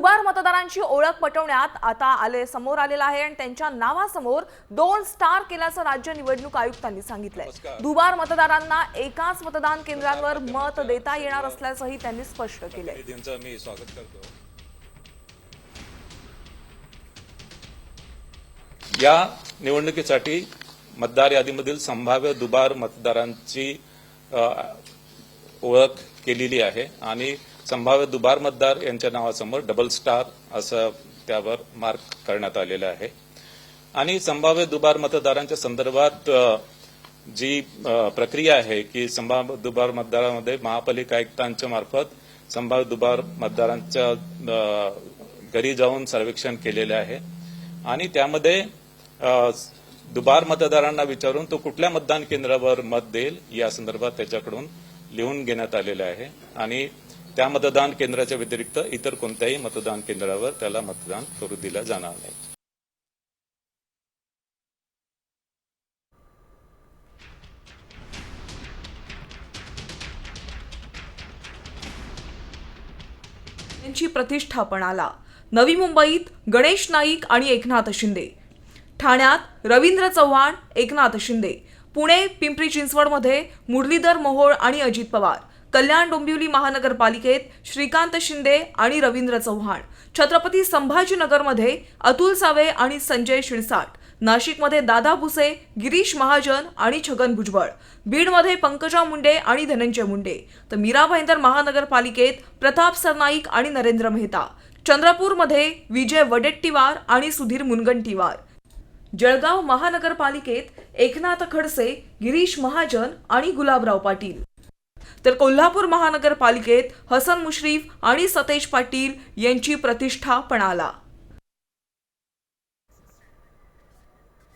दुबार मतदारांची ओळख पटवण्यात आता समोर आलेला आहे आणि त्यांच्या नावासमोर 2 स्टार केल्याचं राज्य निवडणूक आयुक्तांनी सांगितलंय। दुबार मतदारांना एकाच मतदान केंद्रांवर मत देता येणार असल्याचंही त्यांनी स्पष्ट केलंय। मी स्वागत करतो। या निवडणुकीसाठी मतदार यादीमधील संभाव्य दुबार मतदारांची ओळख केलेली आहे आणि संभाव्य दुबार मतदार यांच्या नावासमोर डबल स्टार असं त्यावर मार्क करण्यात आलेलं आहे। आणि संभाव्य दुबार मतदारांच्या संदर्भात जी प्रक्रिया आहे की संभाव्य दुबार मतदारांमध्ये महापालिका आयुक्तांच्या मार्फत संभाव्य दुबार मतदारांच्या घरी जाऊन सर्वेक्षण केलेले आहे आणि त्यामध्ये दुबार मतदारांना विचारून तो कुठल्या मतदान केंद्रावर मत देईल या संदर्भात त्याच्याकडून लिहून घेण्यात आलेले आहे आणि त्या मतदान केंद्राच्या व्यतिरिक्त इतर कोणत्याही मतदान केंद्रावर त्याला मतदान करू दिलं जाणार नाही। यांची प्रतिष्ठापनाला नवी मुंबईत गणेश नाईक आणि एकनाथ शिंदे, ठाण्यात रवींद्र चव्हाण, एकनाथ शिंदे, पुणे पिंपरी चिंचवडमध्ये मुरलीधर मोहोळ आणि अजित पवार, कल्याण डोंबिवली महानगरपालिकेत श्रीकांत शिंदे आणि रवींद्र चव्हाण, छत्रपती संभाजीनगरमध्ये अतुल सावे आणि संजय शिरसाट, नाशिकमध्ये दादा भुसे, गिरीश महाजन आणि छगन भुजबळ, बीडमध्ये पंकजा मुंडे आणि धनंजय मुंडे, तर मीरा भाईंदर महानगरपालिकेत प्रताप सरनाईक आणि नरेंद्र मेहता, चंद्रपूरमध्ये विजय वडेट्टीवार आणि सुधीर मुनगंटीवार, जळगाव महानगरपालिकेत एकनाथ खडसे, गिरीश महाजन आणि गुलाबराव पाटील, तर कोल्हापूर महानगरपालिकेत हसन मुश्रीफ आणि सतेज पाटील यांची प्रतिष्ठा पणाला।